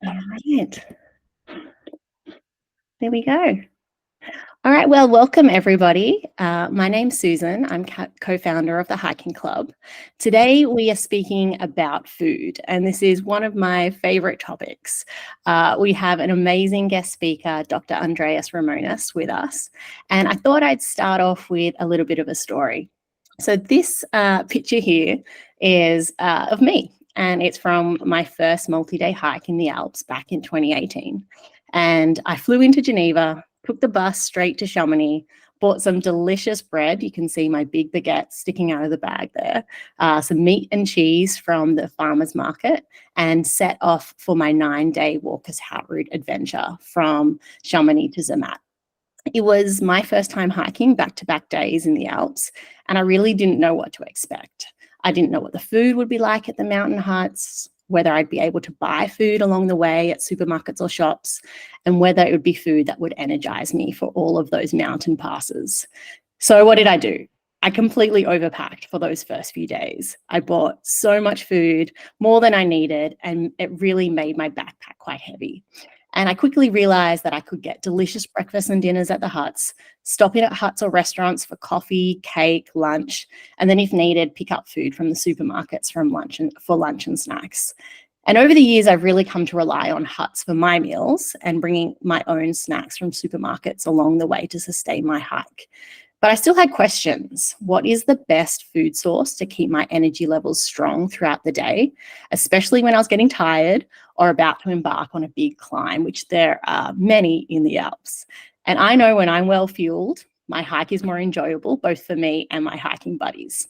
All right. There we go. All right, well, welcome everybody. My name's Susan. I'm co-founder of the Hiking Club. Today we are speaking about food, and this is one of my favorite topics. We have an amazing guest speaker, Dr. Andrius Ramonas, with us, and I thought I'd start off with a little bit of a story. So this picture here is of me, and it's from my first multi-day hike in the Alps back in 2018. And I flew into Geneva, took the bus straight to Chamonix, bought some delicious bread. You can see my big baguette sticking out of the bag there, some meat and cheese from the farmer's market, and set off for my 9-day Walker's Hat Route adventure from Chamonix to Zermatt. It was my first time hiking back-to-back days in the Alps, and I really didn't know what to expect. I didn't know what the food would be like at the mountain huts, whether I'd be able to buy food along the way at supermarkets or shops, and whether it would be food that would energize me for all of those mountain passes. So what did I do? I completely overpacked for those first few days. I bought so much food, more than I needed, and it really made my backpack quite heavy. And I quickly realized that I could get delicious breakfasts and dinners at the huts, stop in at huts or restaurants for coffee, cake, lunch, and then if needed, pick up food from the supermarkets for lunch and snacks. And over the years, I've really come to rely on huts for my meals and bringing my own snacks from supermarkets along the way to sustain my hike. But I still had questions. What is the best food source to keep my energy levels strong throughout the day, especially when I was getting tired or about to embark on a big climb, which there are many in the Alps. And I know when I'm well fueled, my hike is more enjoyable, both for me and my hiking buddies.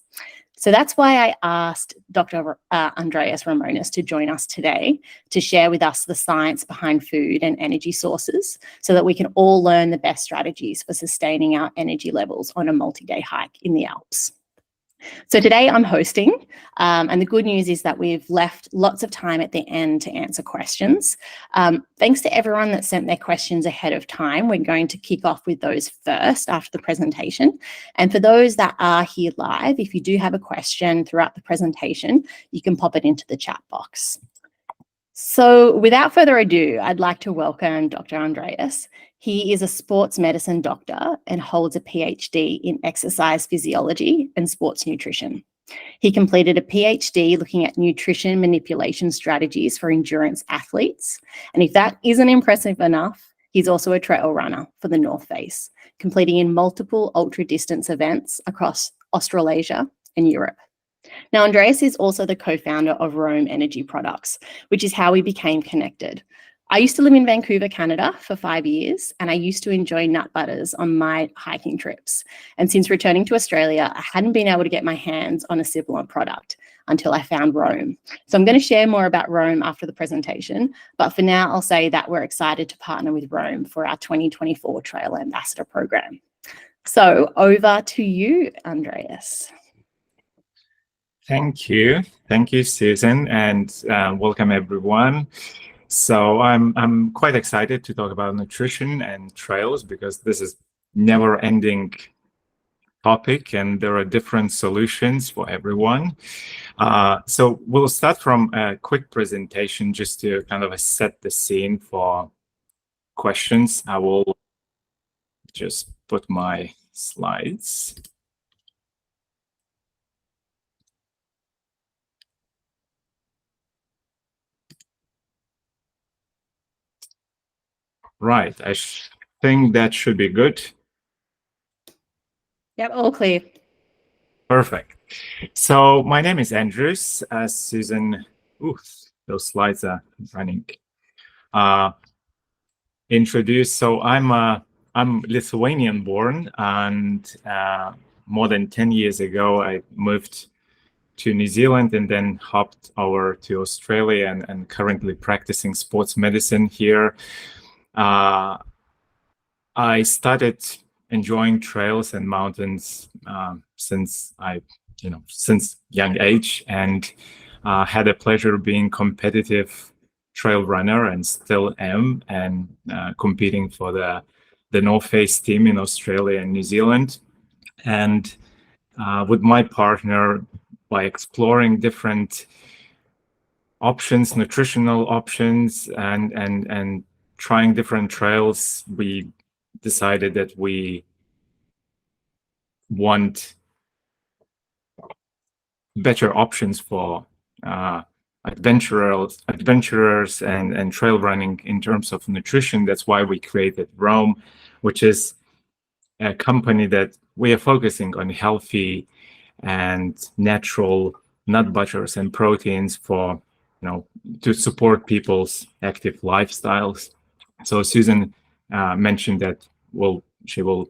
So that's why I asked Dr. Andrius Ramonas to join us today to share with us the science behind food and energy sources so that we can all learn the best strategies for sustaining our energy levels on a multi-day hike in the Alps. So today I'm hosting, and the good news is that we've left lots of time at the end to answer questions. Thanks to everyone that sent their questions ahead of time. We're going to kick off with those first after the presentation. And for those that are here live, if you do have a question throughout the presentation, you can pop it into the chat box. So without further ado, I'd like to welcome Dr. Andrius. He is a sports medicine doctor and holds a PhD in exercise physiology and sports nutrition. He completed a PhD looking at nutrition manipulation strategies for endurance athletes. And if that isn't impressive enough, he's also a trail runner for the North Face, completing in multiple ultra-distance events across Australasia and Europe. Now, Andrius is also the co-founder of Rome Energy Products, which is how we became connected. I used to live in Vancouver, Canada for 5 years, and I used to enjoy nut butters on my hiking trips. And since returning to Australia, I hadn't been able to get my hands on a similar product until I found Rome. So I'm going to share more about Rome after the presentation, but for now, I'll say that we're excited to partner with Rome for our 2024 Trail Ambassador Program. So over to you, Andrius. Thank you, Susan, and welcome everyone. So I'm quite excited to talk about nutrition and trails because this is never-ending topic, and there are different solutions for everyone. So we'll start from a quick presentation just to kind of set the scene for questions. I will just put my slides. Right, I think that should be good. Yep, all clear. Perfect. So my name is Andrius, as Susan, those slides are running, introduced. So I'm Lithuanian born, and more than 10 years ago, I moved to New Zealand and then hopped over to Australia and currently practicing sports medicine here. I started enjoying trails and mountains since young age, and had a pleasure being competitive trail runner and still am, and competing for the North Face team in Australia and New Zealand. And with my partner, by exploring different options, nutritional options, and trying different trails, we decided that we want better options for adventurers and trail running in terms of nutrition. That's why we created Roam, which is a company that we are focusing on healthy and natural nut butters and proteins for, to support people's active lifestyles. So Susan mentioned that she will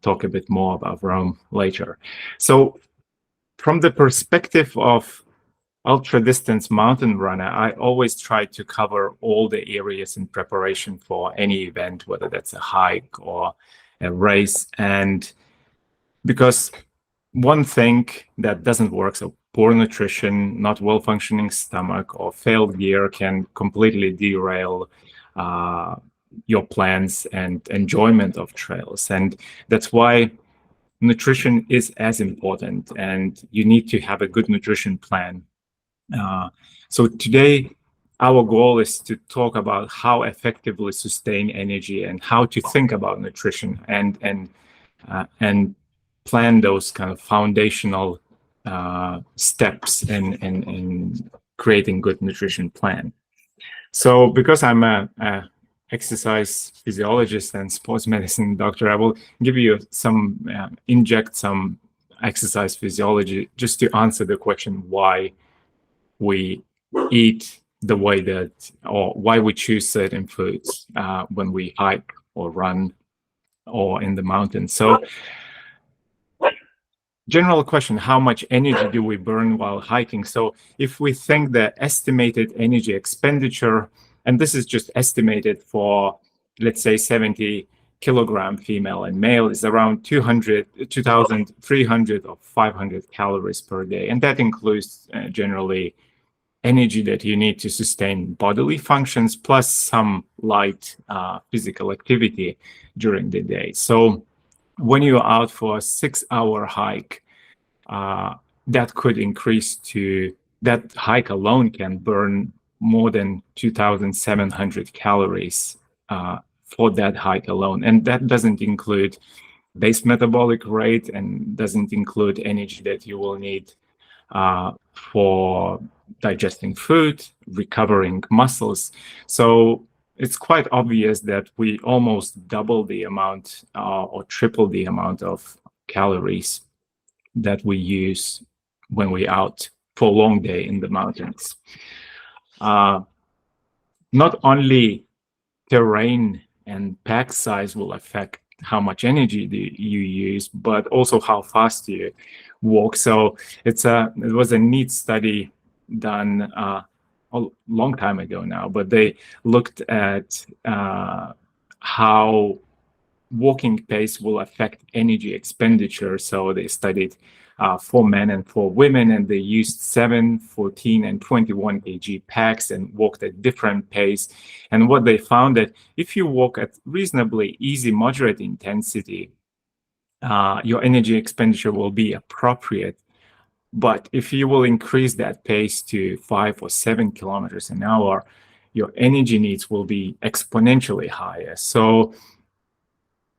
talk a bit more about Roam later. So from the perspective of ultra distance mountain runner, I always try to cover all the areas in preparation for any event, whether that's a hike or a race. And because one thing that doesn't work, so poor nutrition, not well-functioning stomach, or failed gear can completely derail your plans and enjoyment of trails. And that's why nutrition is as important, and you need to have a good nutrition plan. So today, our goal is to talk about how effectively sustain energy and how to think about nutrition and plan those kind of foundational steps in creating good nutrition plan. So because I'm a exercise physiologist and sports medicine doctor, I will give you inject some exercise physiology just to answer the question why we eat the way that, or why we choose certain foods when we hike or run or in the mountains. So general question, how much energy do we burn while hiking? So if we think the estimated energy expenditure, and this is just estimated for, let's say 70 kilogram female and male, is around 2,300 or 500 calories per day. And that includes generally energy that you need to sustain bodily functions, plus some light physical activity during the day. So when you're out for a 6-hour hike, that could increase to, that hike alone can burn more than 2,700 calories for that hike alone. And that doesn't include base metabolic rate and doesn't include energy that you will need for digesting food, recovering muscles. So it's quite obvious that we almost double the amount or triple the amount of calories that we use when we're out for a long day in the mountains. Not only terrain and pack size will affect how much energy you use, but also how fast you walk. So it was a neat study done a long time ago now, but they looked at how walking pace will affect energy expenditure. So they studied for men and for women, and they used 7, 14, and 21 kg packs and walked at different pace. And what they found that if you walk at reasonably easy, moderate intensity, your energy expenditure will be appropriate. But if you will increase that pace to 5 or 7 kilometers an hour, your energy needs will be exponentially higher. So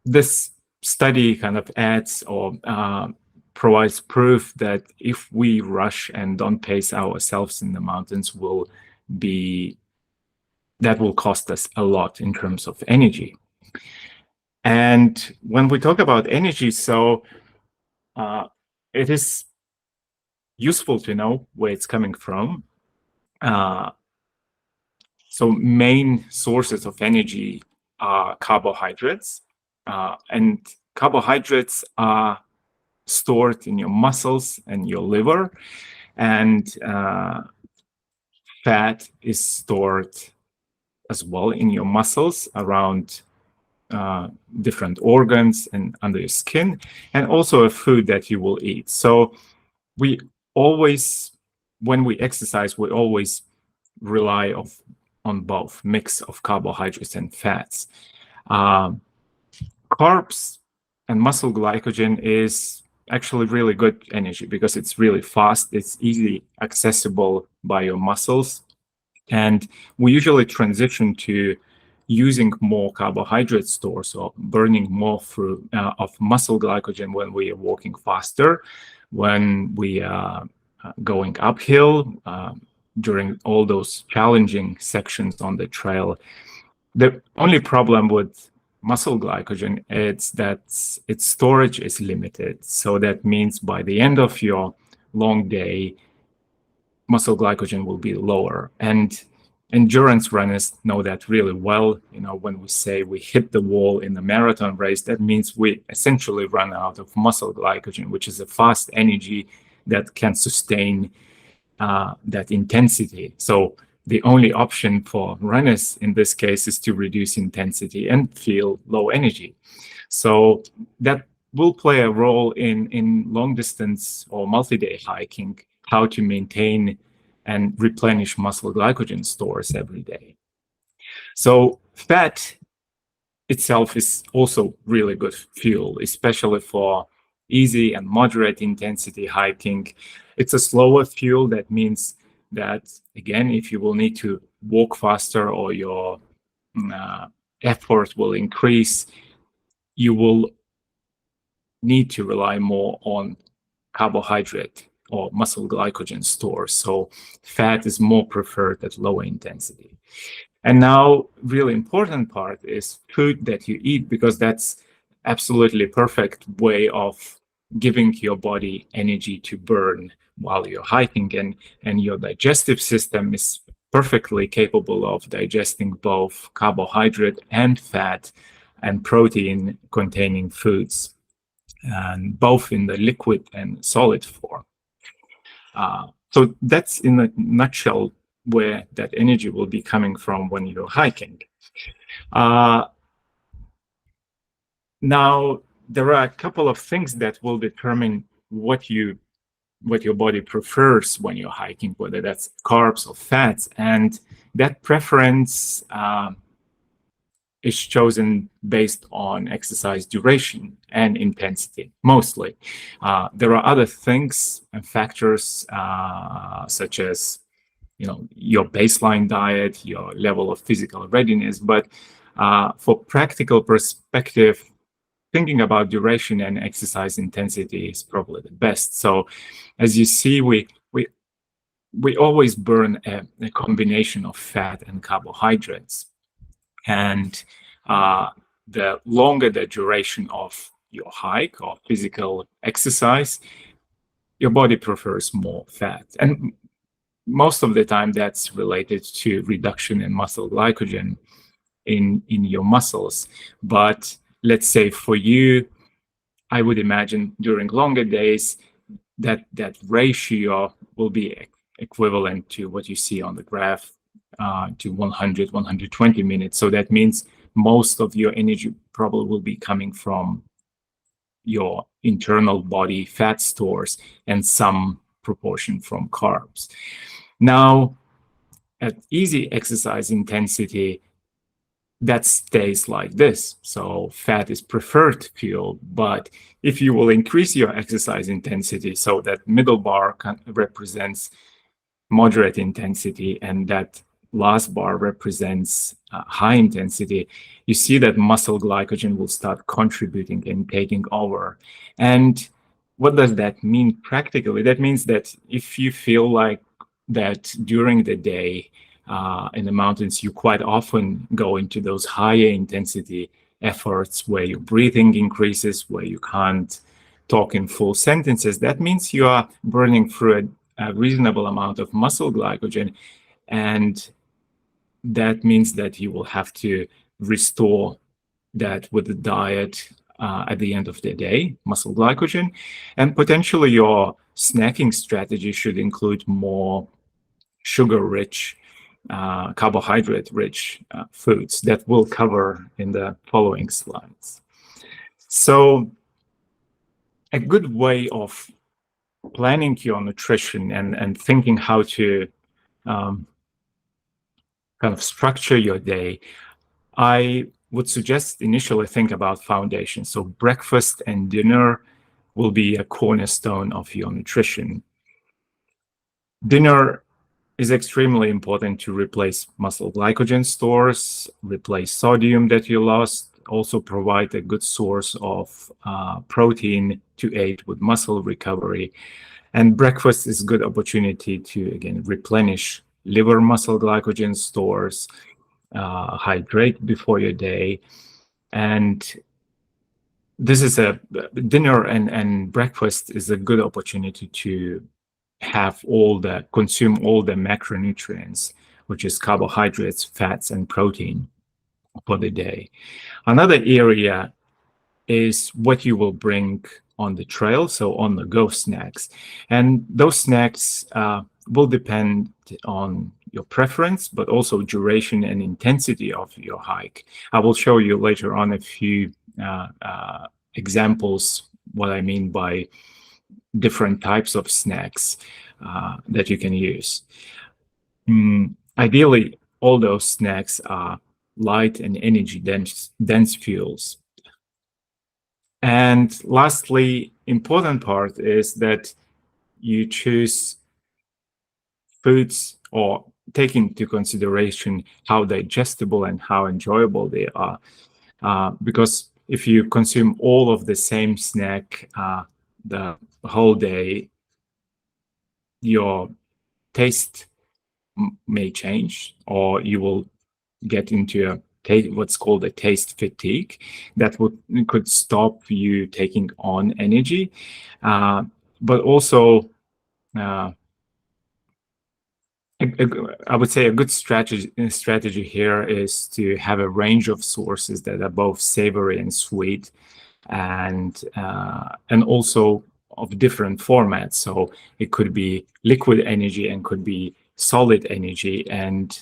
this study kind of adds or provides proof that if we rush and don't pace ourselves in the mountains, that will cost us a lot in terms of energy. And when we talk about energy, so it is useful to know where it's coming from. So main sources of energy are carbohydrates, and carbohydrates are stored in your muscles and your liver, and fat is stored as well in your muscles around different organs and under your skin, and also a food that you will eat. So we always, when we exercise, we always rely on both mix of carbohydrates and fats. Carbs and muscle glycogen is actually really good energy because it's really fast, it's easily accessible by your muscles, And we usually transition to using more carbohydrate stores or burning more of muscle glycogen when we are walking faster, when we are going uphill, during all those challenging sections on the trail. The only problem with muscle glycogen is that its storage is limited. So that means by the end of your long day, muscle glycogen will be lower. And endurance runners know that really well. When we say we hit the wall in a marathon race, that means we essentially run out of muscle glycogen, which is a fast energy that can sustain that intensity. So the only option for runners in this case is to reduce intensity and feel low energy. So that will play a role in long distance or multi-day hiking, how to maintain and replenish muscle glycogen stores every day. So fat itself is also really good fuel, especially for easy and moderate intensity hiking. It's a slower fuel. That means that, again, if you will need to walk faster or your effort will increase, you will need to rely more on carbohydrate or muscle glycogen stores. So fat is more preferred at lower intensity. And now, really important part is food that you eat, because that's absolutely perfect way of giving your body energy to burn while you're hiking. And your digestive system is perfectly capable of digesting both carbohydrate and fat and protein containing foods, and both in the liquid and solid form. So that's in a nutshell where that energy will be coming from when you're hiking. Now, there are a couple of things that will determine what your body prefers when you're hiking, whether that's carbs or fats, and that preference is chosen based on exercise duration and intensity, mostly. There are other things and factors such as your baseline diet, your level of physical readiness, but for practical perspective, thinking about duration and exercise intensity is probably the best. So as you see, we always burn a combination of fat and carbohydrates. And the longer the duration of your hike or physical exercise, your body prefers more fat. And most of the time that's related to reduction in muscle glycogen in your muscles. But let's say for you, I would imagine during longer days that ratio will be equivalent to what you see on the graph, to 100, 120 minutes. So that means most of your energy probably will be coming from your internal body fat stores and some proportion from carbs. Now, at easy exercise intensity, that stays like this. So fat is preferred fuel, but if you will increase your exercise intensity, so that middle bar represents moderate intensity and that last bar represents high intensity, you see that muscle glycogen will start contributing and taking over. And what does that mean practically? That means that if you feel like that during the day in the mountains, you quite often go into those higher intensity efforts where your breathing increases, where you can't talk in full sentences, that means you are burning through a reasonable amount of muscle glycogen. And that means that you will have to restore that with the diet at the end of the day, muscle glycogen. And potentially your snacking strategy should include more sugar-rich, carbohydrate-rich foods that we'll cover in the following slides. So a good way of planning your nutrition and thinking how to kind of structure your day, I would suggest initially think about foundation. So breakfast and dinner will be a cornerstone of your nutrition. Dinner is extremely important to replace muscle glycogen stores, replace sodium that you lost, also provide a good source of protein to aid with muscle recovery. And breakfast is a good opportunity to, again, replenish liver muscle glycogen stores, hydrate before your day. And this is a dinner and breakfast is a good opportunity to consume all the macronutrients, which is carbohydrates, fats, and protein for the day. Another area is what you will bring on the trail, so on the go snacks. And those snacks will depend on your preference, but also duration and intensity of your hike. I will show you later on a few examples, what I mean by different types of snacks that you can use. Ideally, all those snacks are light and energy dense fuels. And lastly, important part is that you choose foods or take into consideration how digestible and how enjoyable they are. Because if you consume all of the same snack the whole day, your taste may change, or you will get into what's called a taste fatigue that could stop you taking on energy. But also, I would say a good strategy here is to have a range of sources that are both savory and sweet, and also of different formats. So it could be liquid energy and could be solid energy, and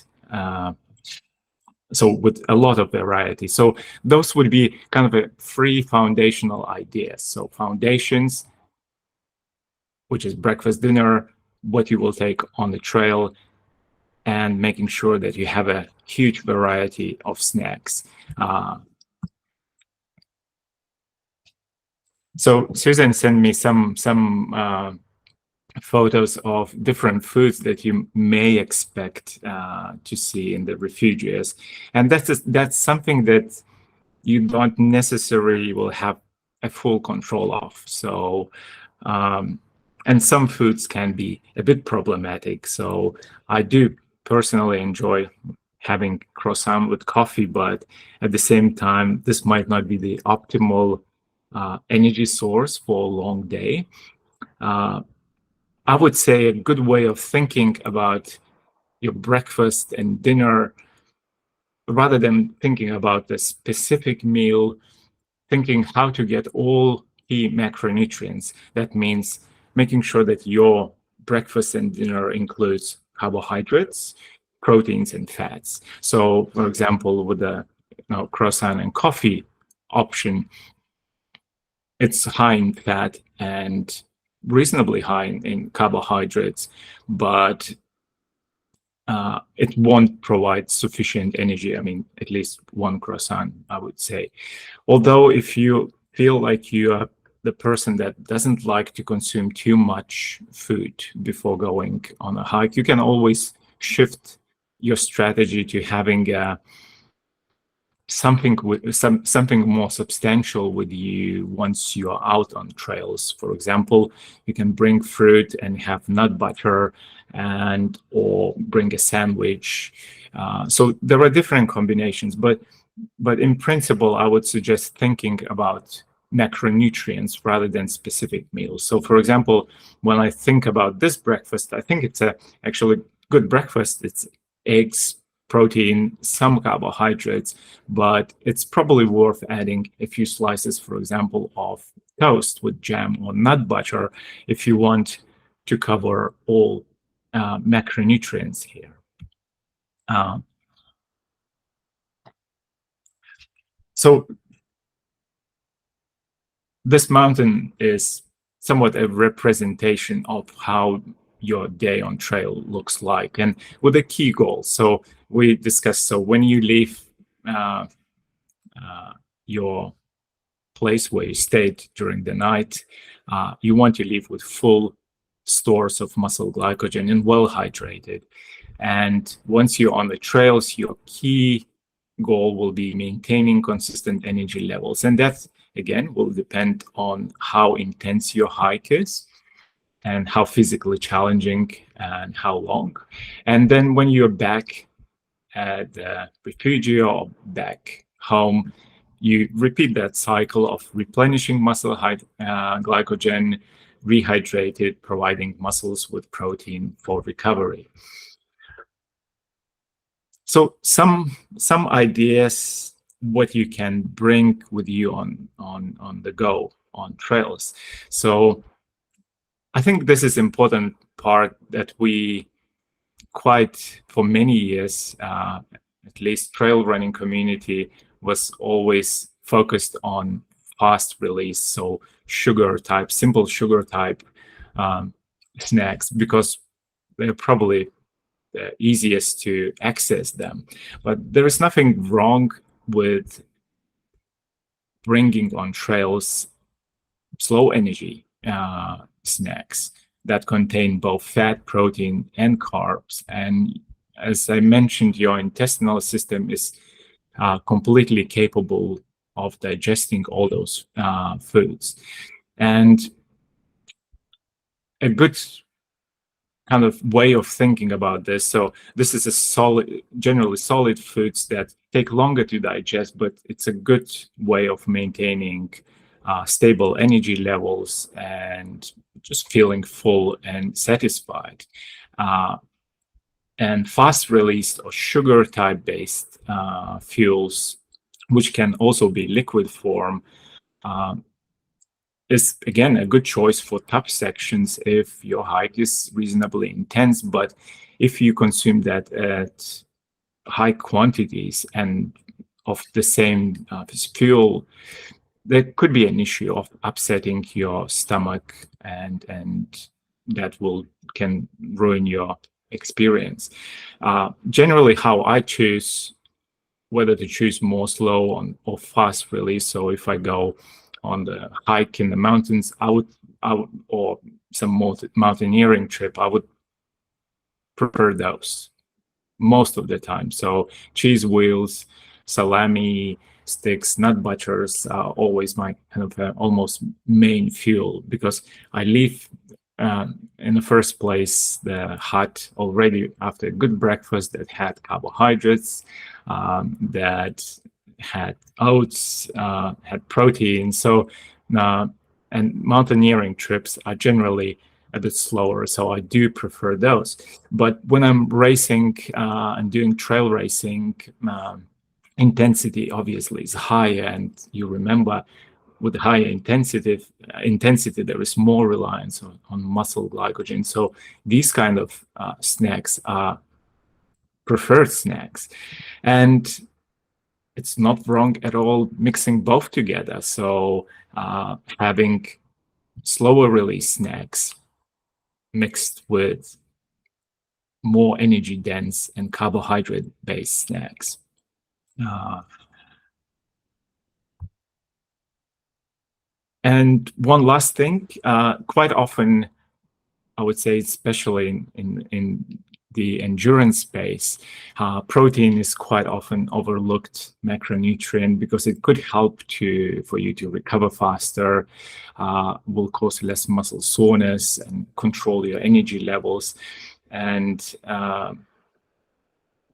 so with a lot of variety. So those would be kind of a three foundational ideas. So foundations, which is breakfast, dinner, what you will take on the trail, and making sure that you have a huge variety of snacks. So Susan sent me some photos of different foods that you may expect to see in the refugies, and that's something that you don't necessarily will have a full control of. So and some foods can be a bit problematic. So I do personally enjoy having croissant with coffee, but at the same time, this might not be the optimal energy source for a long day. I would say a good way of thinking about your breakfast and dinner, rather than thinking about the specific meal, thinking how to get all key macronutrients. That means making sure that your breakfast and dinner includes carbohydrates, proteins, and fats. So, for example, with the croissant and coffee option, it's high in fat and reasonably high in carbohydrates, but it won't provide sufficient energy. I mean, at least one croissant, I would say. Although if you feel like you are the person that doesn't like to consume too much food before going on a hike, you can always shift your strategy to having something more substantial with you once you are out on trails. For example, you can bring fruit and have nut butter, or bring a sandwich. So there are different combinations, but in principle, I would suggest thinking about macronutrients rather than specific meals. So for example, when I think about this breakfast, I think it's actually good breakfast. It's eggs, protein, some carbohydrates, but it's probably worth adding a few slices, for example, of toast with jam or nut butter if you want to cover all macronutrients here. So this mountain is somewhat a representation of how your day on trail looks like, and with a key goal. So we discussed, so when you leave your place where you stayed during the night, you want to leave with full stores of muscle glycogen and well hydrated. And once you're on the trails, your key goal will be maintaining consistent energy levels. And that, again, will depend on how intense your hike is and how physically challenging and how long. And then when you're back at the refugio or back home, you repeat that cycle of replenishing muscle glycogen, rehydrated, providing muscles with protein for recovery. So some ideas what you can bring with you on the go on trails. So I think this is important part that we quite for many years, at least trail running community was always focused on fast release, so sugar type, simple sugar type snacks, because they're probably the easiest to access them. But there is nothing wrong with bringing on trails slow energy snacks that contain both fat, protein, and carbs. And as I mentioned, your intestinal system is completely capable of digesting all those foods. And a good kind of way of thinking about this. So this is a solid, generally solid foods that take longer to digest, but it's a good way of maintaining stable energy levels and just feeling full and satisfied. And fast released or sugar type based fuels, which can also be liquid form, is again a good choice for tough sections if your hike is reasonably intense. But if you consume that at high quantities and of the same fuel, there could be an issue of upsetting your stomach, and that can ruin your experience. Generally, how I choose whether to choose more slow or fast release. So if I go on the hike in the mountains, I would or some mountaineering trip, I would prefer those most of the time. So cheese wheels, salami sticks, nut butters are always my kind of almost main fuel, because I leave in the first place the hut already after a good breakfast that had carbohydrates, that had oats, had protein. So and mountaineering trips are generally a bit slower, so I do prefer those. But when I'm racing and doing trail racing, intensity obviously is higher, and you remember with higher intensity there is more reliance on muscle glycogen. So these kind of snacks are preferred snacks, and it's not wrong at all mixing both together. So having slower release snacks mixed with more energy dense and carbohydrate based snacks. And one last thing, quite often, I would say, especially in the endurance space, protein is quite often overlooked macronutrient because it could help for you to recover faster, will cause less muscle soreness and control your energy levels. And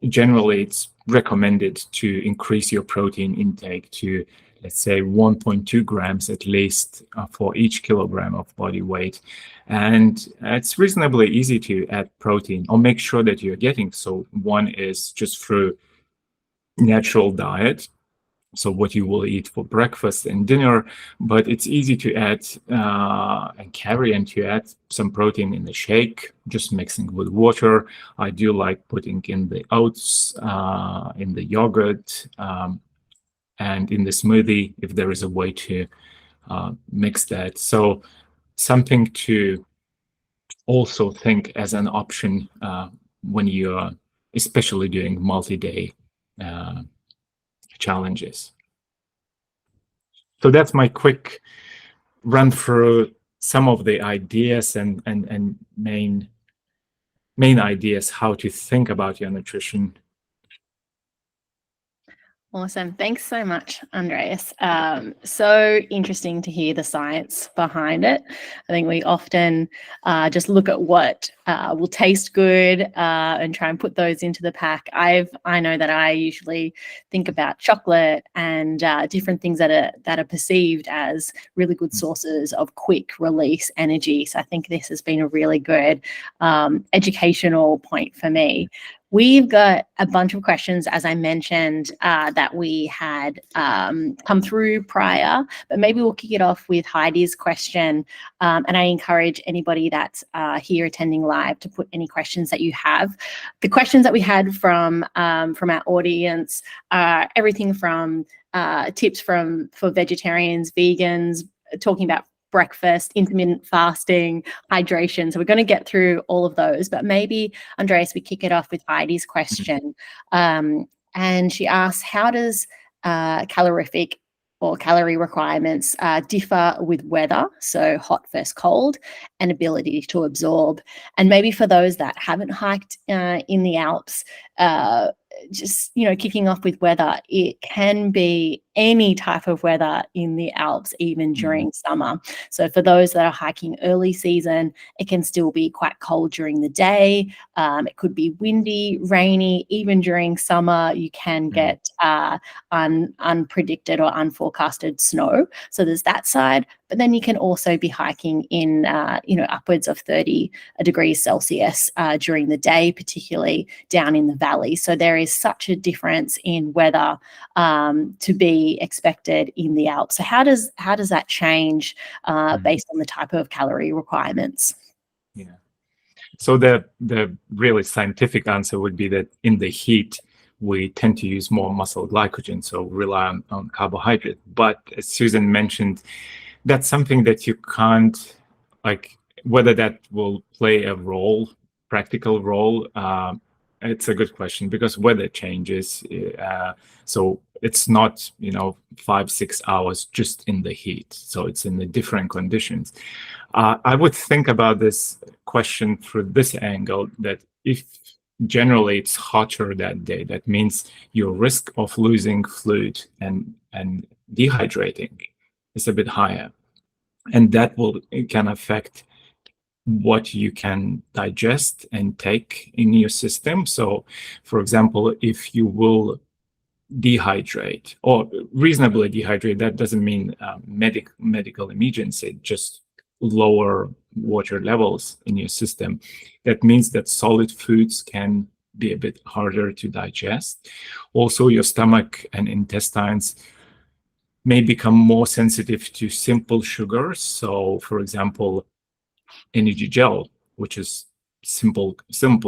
generally, it's recommended to increase your protein intake to, let's say, 1.2 grams at least for each kilogram of body weight. And it's reasonably easy to add protein or make sure that you're getting. So one is just through natural diet, so what you will eat for breakfast and dinner, but it's easy to add and carry and to add some protein in the shake, just mixing with water. I do like putting in the oats, in the yogurt, and in the smoothie, if there is a way to mix that. So something to also think as an option when you're especially doing multi-day challenges. So that's my quick run through some of the ideas and main ideas how to think about your nutrition. Awesome. Thanks so much, Andreas. So interesting to hear the science behind it. I think we often just look at what will taste good and try and put those into the pack. I know that I usually think about chocolate and different things that are perceived as really good sources of quick release energy. So I think this has been a really good educational point for me. We've got a bunch of questions, as I mentioned, that we had come through prior, but maybe we'll kick it off with Heidi's question. And I encourage anybody that's here attending live to put any questions that you have. The questions that we had from our audience are everything from tips for vegetarians, vegans, talking about breakfast, intermittent fasting, hydration. So we're going to get through all of those, but maybe, Andreas, we kick it off with Heidi's question. And she asks, how does calorific or calorie requirements differ with weather, so hot versus cold, and ability to absorb? And maybe for those that haven't hiked in the Alps, just, kicking off with weather, it can be any type of weather in the Alps, even during summer. So for those that are hiking early season, it can still be quite cold during the day. It could be windy, rainy. Even during summer, you can get unpredicted or unforecasted snow. So there's that side. But then you can also be hiking in, upwards of 30 degrees Celsius during the day, particularly down in the valley. So there is such a difference in weather to be expected in the Alps. So how does that change based on the type of calorie requirements? Yeah. So the really scientific answer would be that in the heat, we tend to use more muscle glycogen, so rely on carbohydrate. But as Susan mentioned, that's something that you can't, whether that will play a practical role. It's a good question because weather changes. So it's not, 5-6 hours just in the heat. So it's in the different conditions. I would think about this question through this angle, that if generally it's hotter that day, that means your risk of losing fluid and dehydrating is a bit higher. And that can affect what you can digest and take in your system. So, for example, if you will dehydrate or reasonably dehydrate, that doesn't mean medical emergency, just lower water levels in your system. That means that solid foods can be a bit harder to digest. Also, your stomach and intestines may become more sensitive to simple sugars. So, for example, energy gel, which is simple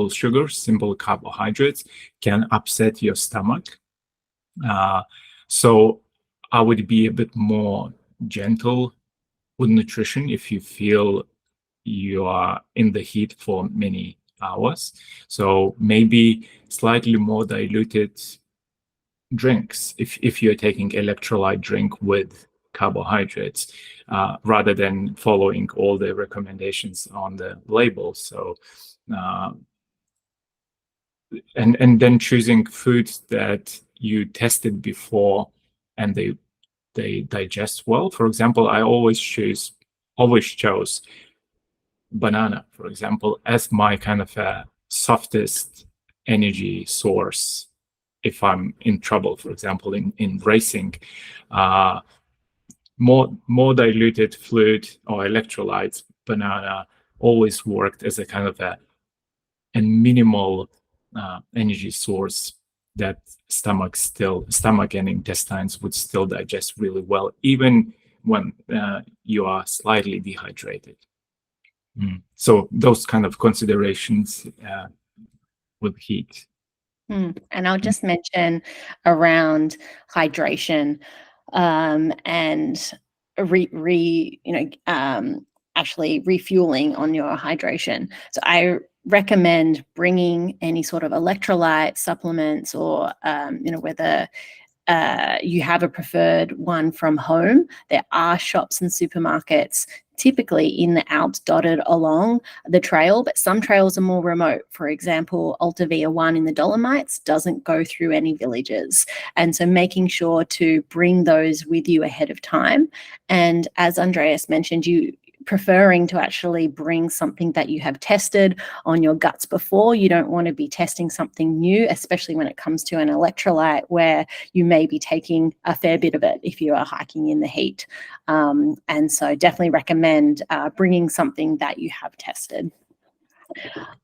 sugars, simple carbohydrates, can upset your stomach. So I would be a bit more gentle with nutrition if you feel you are in the heat for many hours. So maybe slightly more diluted drinks if you're taking electrolyte drink with carbohydrates, rather than following all the recommendations on the label. So and then choosing foods that you tested before and they digest well. For example, I always chose banana, for example, as my kind of a softest energy source if I'm in trouble. For example, in racing, more diluted fluid or electrolytes, banana always worked as a kind of a minimal energy source that stomach and intestines would still digest really well, even when you are slightly dehydrated. So those kind of considerations with heat. And I'll just mention around hydration and actually refueling on your hydration. So I recommend bringing any sort of electrolyte supplements or whether you have a preferred one from home, there are shops and supermarkets typically in the Alps dotted along the trail, but some trails are more remote. For example, Alta Via 1 in the Dolomites doesn't go through any villages. And so making sure to bring those with you ahead of time. And as Andreas mentioned, you preferring to actually bring something that you have tested on your guts before. You don't want to be testing something new, especially when it comes to an electrolyte where you may be taking a fair bit of it if you are hiking in the heat. And so definitely recommend bringing something that you have tested.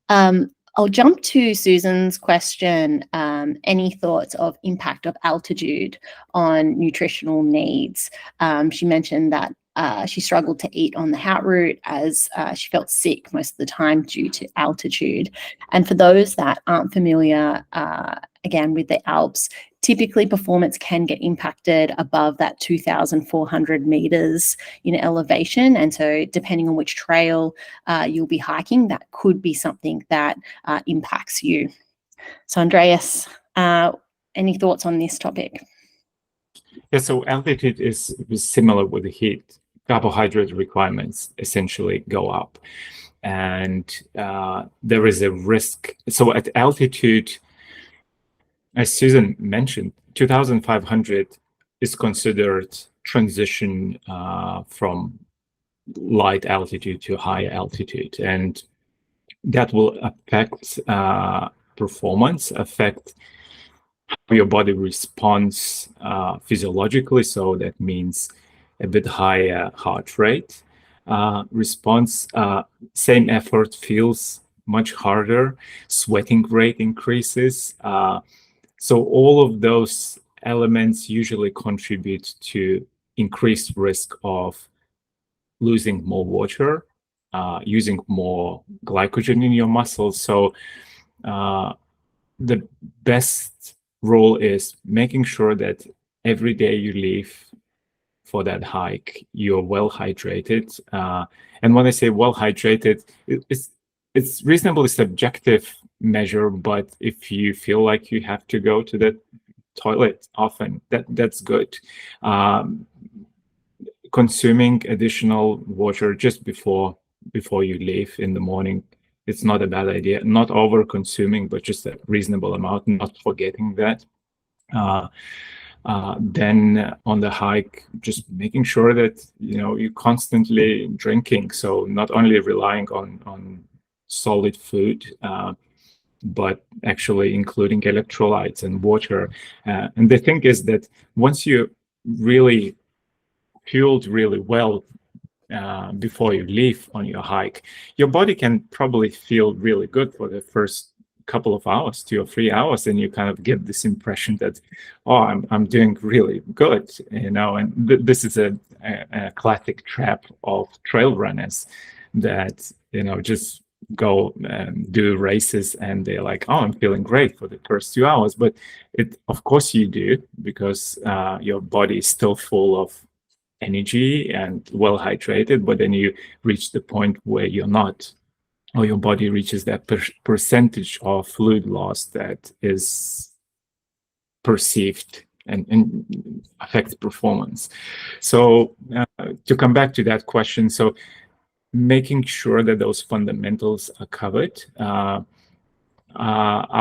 I'll jump to Susan's question. Any thoughts of impact of altitude on nutritional needs? She mentioned that she struggled to eat on the Hout route as she felt sick most of the time due to altitude. And for those that aren't familiar, again, with the Alps, typically performance can get impacted above that 2,400 meters in elevation. And so depending on which trail you'll be hiking, that could be something that impacts you. So Andreas, any thoughts on this topic? Yeah, so altitude is similar with the heat. Carbohydrate requirements essentially go up. And there is a risk. So at altitude, as Susan mentioned, 2,500 is considered transition from light altitude to high altitude. And that will affect performance, affect how your body responds physiologically. So that means a bit higher heart rate response. Same effort feels much harder. Sweating rate increases. So all of those elements usually contribute to increased risk of losing more water, using more glycogen in your muscles. So the best rule is making sure that every day you leave for that hike, you're well hydrated. And when I say well hydrated, it's reasonably subjective measure, but if you feel like you have to go to the toilet often, that's good. Consuming additional water just before you leave in the morning, it's not a bad idea. Not over consuming, but just a reasonable amount, not forgetting that. Then on the hike, just making sure that you're constantly drinking. So not only relying on solid food, but actually including electrolytes and water. And the thing is that once you really fueled really well before you leave on your hike, your body can probably feel really good for the first couple of hours, 2 or 3 hours, and you kind of get this impression that, oh, I'm doing really good, and this is a classic trap of trail runners that just go and do races and they're like, oh, I'm feeling great for the first 2 hours, but of course you do, because your body is still full of energy and well hydrated, but then you reach the point where you're not, or your body reaches that percentage of fluid loss that is perceived and affects performance. So to come back to that question, so making sure that those fundamentals are covered, I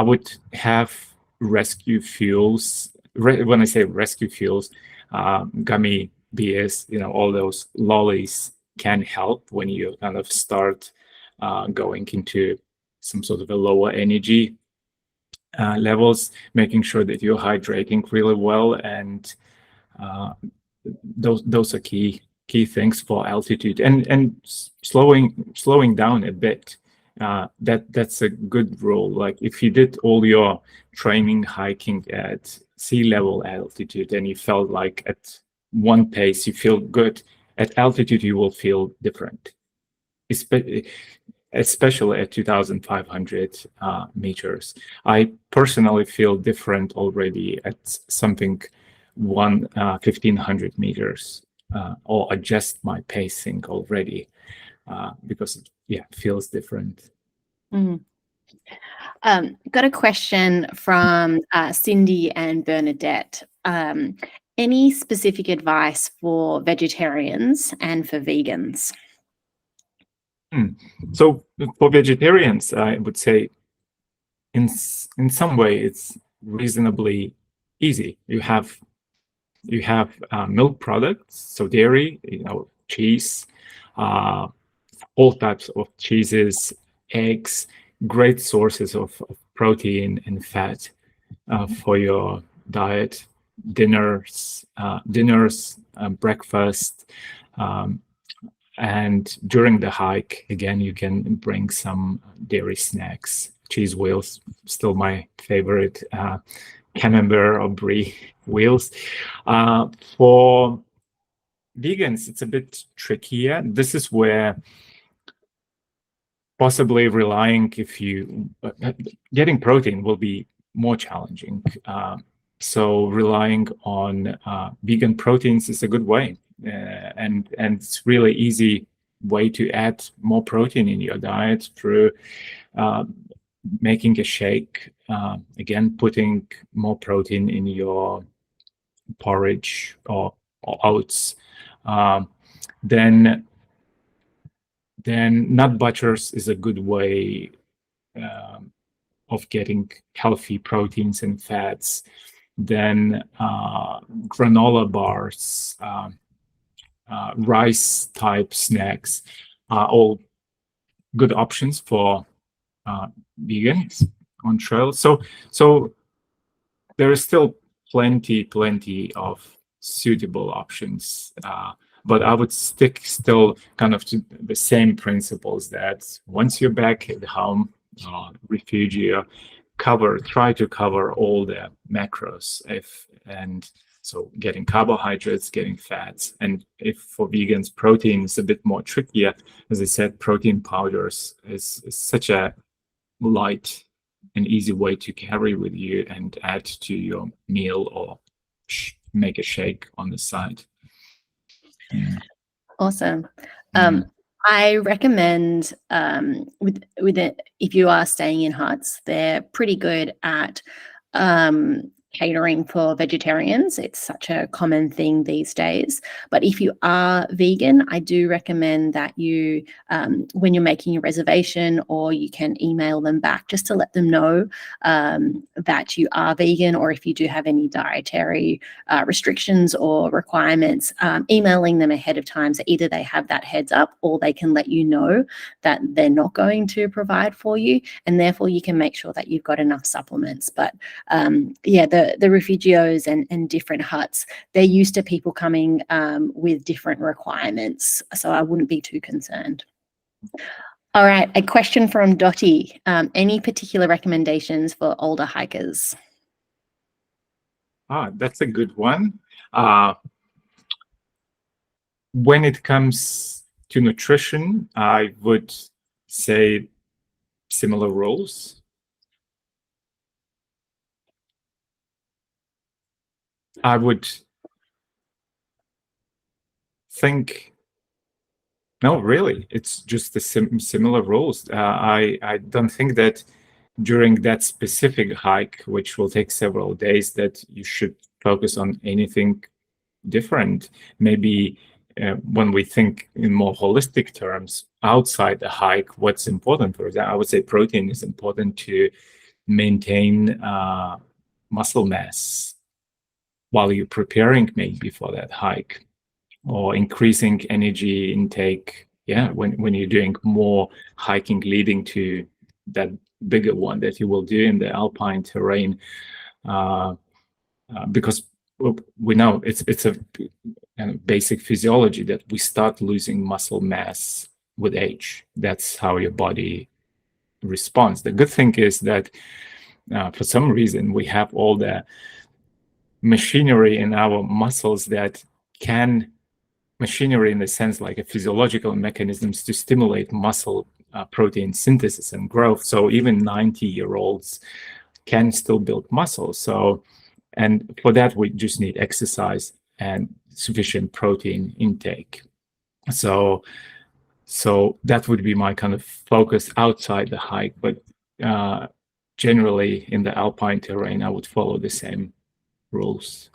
would have rescue fuels. When I say rescue fuels, gummy beers, all those lollies can help when you kind of start going into some sort of a lower energy levels, making sure that you're hydrating really well, and those are key things for altitude, and slowing down a bit. That's a good rule. Like if you did all your training hiking at sea level altitude and you felt like at one pace you feel good, at altitude you will feel different, especially at 2,500 meters. I personally feel different already at something 1,500 meters, or adjust my pacing already because it feels different. Mm. Got a question from Cindy and Bernadette. any specific advice for vegetarians and for vegans? So for vegetarians, I would say in some way it's reasonably easy. You have milk products, so dairy, cheese, all types of cheeses, eggs, great sources of protein and fat for your diet, dinners, breakfast, and during the hike, again, you can bring some dairy snacks. Cheese wheels, still my favorite, camembert or brie wheels. For vegans, it's a bit trickier. This is where possibly relying, getting protein will be more challenging. So relying on vegan proteins is a good way, and it's really easy way to add more protein in your diet through making a shake. Again, putting more protein in your porridge or oats. Then nut butters is a good way of getting healthy proteins and fats. Then granola bars, rice type snacks are all good options for vegans on trail. So there is still plenty of suitable options. But I would stick still kind of to the same principles that once you're back at home, refugio, try to cover all the macros, so getting carbohydrates, getting fats, and if for vegans protein is a bit more trickier, as I said, protein powders is such a light and easy way to carry with you and add to your meal or make a shake on the side. Awesome. I recommend with it, if you are staying in huts, they're pretty good at catering for vegetarians. It's such a common thing these days. But if you are vegan, I do recommend that you, when you're making a reservation, or you can email them back just to let them know that you are vegan, or if you do have any dietary restrictions or requirements, emailing them ahead of time, so either they have that heads up or they can let you know that they're not going to provide for you, and therefore you can make sure that you've got enough supplements. But yeah, the refugios and different huts, they're used to people coming with different requirements, so I wouldn't be too concerned. All right, a question from Dottie. Any particular recommendations for older hikers? That's a good one. When it comes to nutrition, I would say similar rules. I would think, no, really, it's just the similar rules. I don't think that during that specific hike, which will take several days, that you should focus on anything different. Maybe when we think in more holistic terms, outside the hike, what's important for that? I would say protein is important to maintain muscle mass while you're preparing maybe for that hike, or increasing energy intake. Yeah, when you're doing more hiking leading to that bigger one that you will do in the alpine terrain, because we know it's a kind of basic physiology that we start losing muscle mass with age. That's how your body responds. The good thing is that for some reason we have all the machinery in our muscles that can, machinery in the sense like a physiological mechanisms to stimulate muscle protein synthesis and growth. So even 90-year-olds can still build muscle. So, and for that we just need exercise and sufficient protein intake. So that would be my kind of focus outside the hike. But generally in the alpine terrain, I would follow the same rules.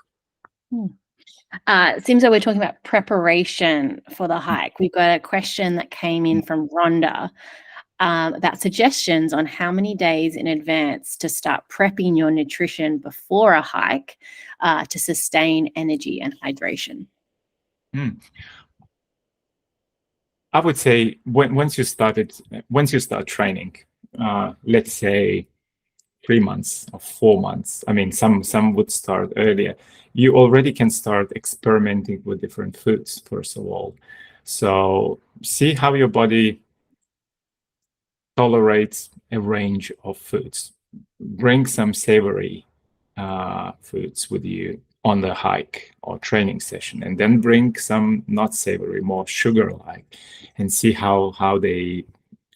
It seems like we're talking about preparation for the hike. We've got a question that came in from Rhonda about suggestions on how many days in advance to start prepping your nutrition before a hike to sustain energy and hydration. I would say once you start training, let's say 3 months or 4 months. I mean, some would start earlier. You already can start experimenting with different foods, first of all. So see how your body tolerates a range of foods. Bring some savory foods with you on the hike or training session, and then bring some not savory, more sugar-like, and see how they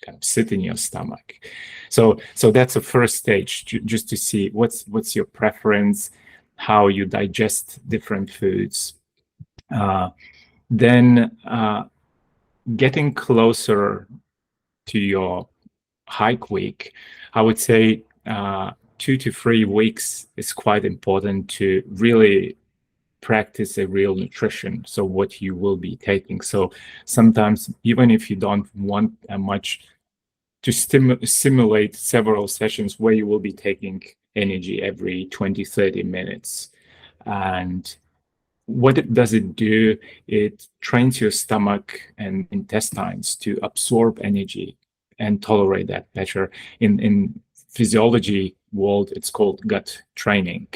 kind of sit in your stomach. So that's the first stage, just to see what's your preference, how you digest different foods. Then getting closer to your hike week, I would say 2 to 3 weeks is quite important to really practice a real nutrition, so what you will be taking. So sometimes, even if you don't want much, to simulate several sessions where you will be taking energy every 20-30 minutes. And what does it do? It trains your stomach and intestines to absorb energy and tolerate that better. In physiology world, it's called gut training.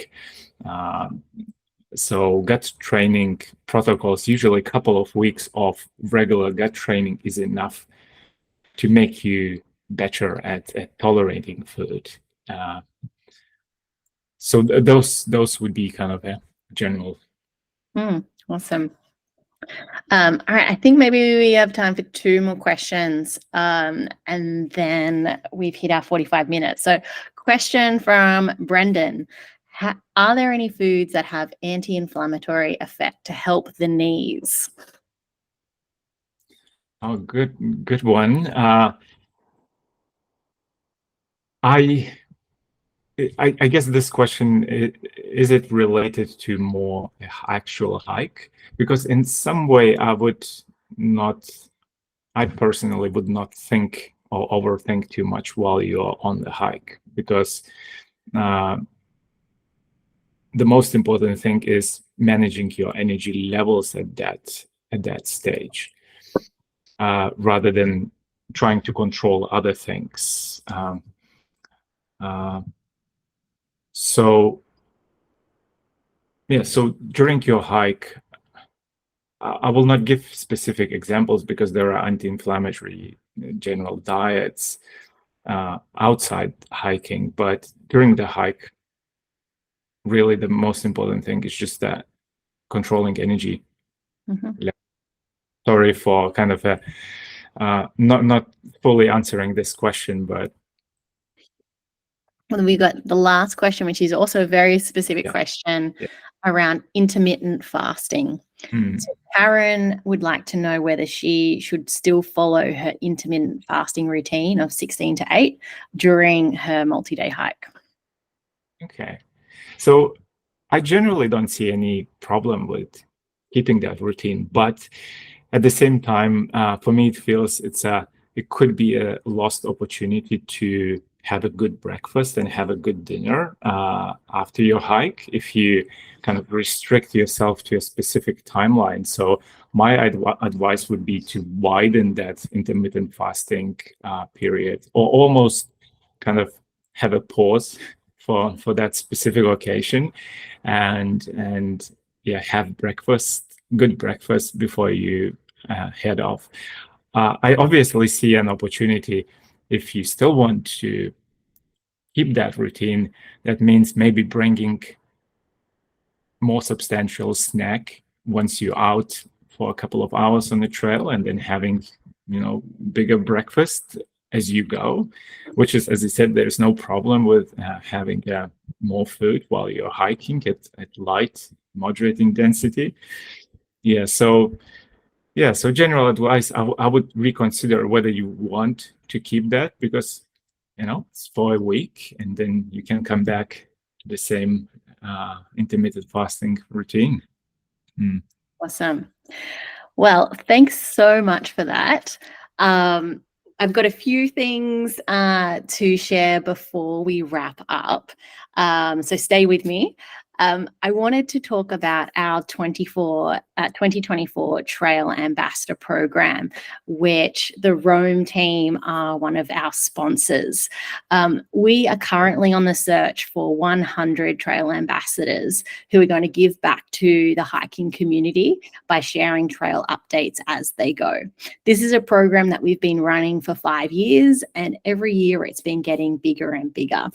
So gut training protocols, usually a couple of weeks of regular gut training is enough to make you better at tolerating food. So those would be kind of a general. Awesome. All right, I think maybe we have time for 2 more questions, and then we've hit our 45 minutes. So question from Brendan. Are there any foods that have anti-inflammatory effect to help the knees? Oh, good one. I guess this question, is it related to more actual hike? Because in some way I personally would not think or overthink too much while you're on the hike, because the most important thing is managing your energy levels at that stage, rather than trying to control other things. So during your hike, I will not give specific examples because there are anti-inflammatory general diets outside hiking, but during the hike, really the most important thing is just that controlling energy. Sorry for kind of not fully answering this question, but Well, we got the last question, which is also a very specific question around intermittent fasting. So Karen would like to know whether she should still follow her intermittent fasting routine of 16 to 8 during her multi-day hike. Okay. So I generally don't see any problem with keeping that routine, but at the same time, for me, it feels it could be a lost opportunity to have a good breakfast and have a good dinner after your hike if you kind of restrict yourself to a specific timeline. So my advice would be to widen that intermittent fasting period, or almost kind of have a pause for that specific occasion, and have good breakfast before you head off. I obviously see an opportunity if you still want to keep that routine. That means maybe bringing more substantial snack once you're out for a couple of hours on the trail, and then having bigger breakfast as you go, which is, as I said, there's no problem with having more food while you're hiking at light, moderate intensity. So general advice, I would reconsider whether you want to keep that, because it's for a week, and then you can come back to the same intermittent fasting routine. Awesome. Well, thanks so much for that. I've got a few things to share before we wrap up. So stay with me. I wanted to talk about our 2024 Trail Ambassador Program, which the Rome team are one of our sponsors. We are currently on the search for 100 trail ambassadors who are going to give back to the hiking community by sharing trail updates as they go. This is a program that we've been running for 5 years, and every year it's been getting bigger and bigger.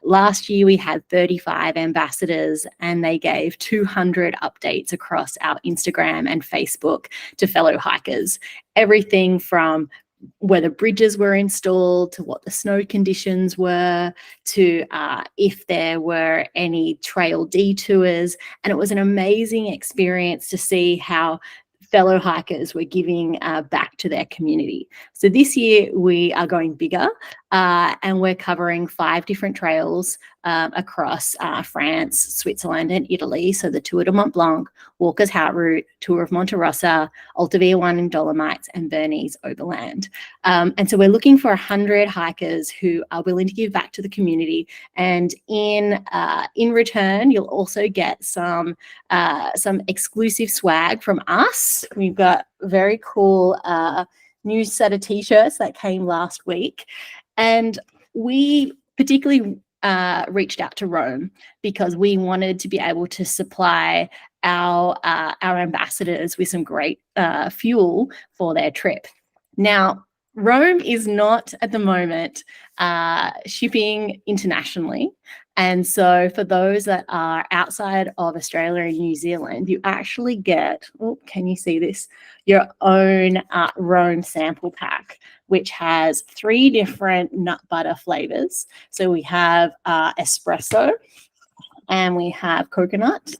Last year, we had 35 ambassadors, and they gave 200 updates across our Instagram and Facebook to fellow hikers. Everything from whether bridges were installed, to what the snow conditions were, to if there were any trail detours. And it was an amazing experience to see how fellow hikers were giving back to their community. So this year we are going bigger, and we're covering 5 different trails across France, Switzerland and Italy. So the Tour de Mont Blanc, Walker's Heart Route, Tour of Monte Rosa, Alta Via 1 in Dolomites, and Bernese Overland. And so we're looking for 100 hikers who are willing to give back to the community. And in return, you'll also get some exclusive swag from us. We've got very cool new set of t-shirts that came last week. And we particularly reached out to Rome because we wanted to be able to supply our ambassadors with some great fuel for their trip. Now, Rome is not at the moment shipping internationally. And so for those that are outside of Australia and New Zealand, you actually get, can you see this? Your own Rome sample pack, which has 3 different nut butter flavors. So we have espresso, and we have coconut,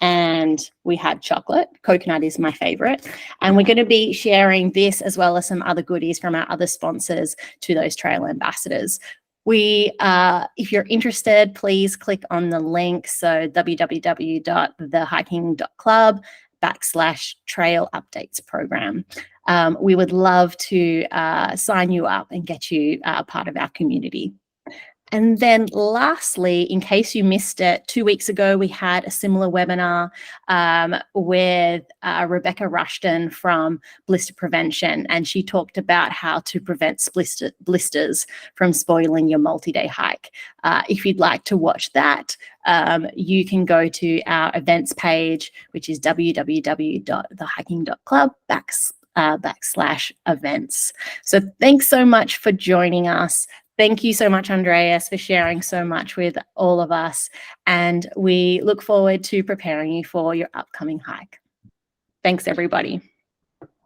and we have chocolate. Coconut is my favorite. And we're going to be sharing this as well as some other goodies from our other sponsors to those trail ambassadors. If you're interested, please click on the link. So www.thehiking.club/trail updates program. We would love to sign you up and get you part of our community. And then lastly, in case you missed it, 2 weeks ago, we had a similar webinar with Rebecca Rushton from Blister Prevention, and she talked about how to prevent blisters from spoiling your multi-day hike. If you'd like to watch that, you can go to our events page, which is www.thehiking.club/events. So thanks so much for joining us. Thank you so much, Andrius, for sharing so much with all of us. And we look forward to preparing you for your upcoming hike. Thanks, everybody.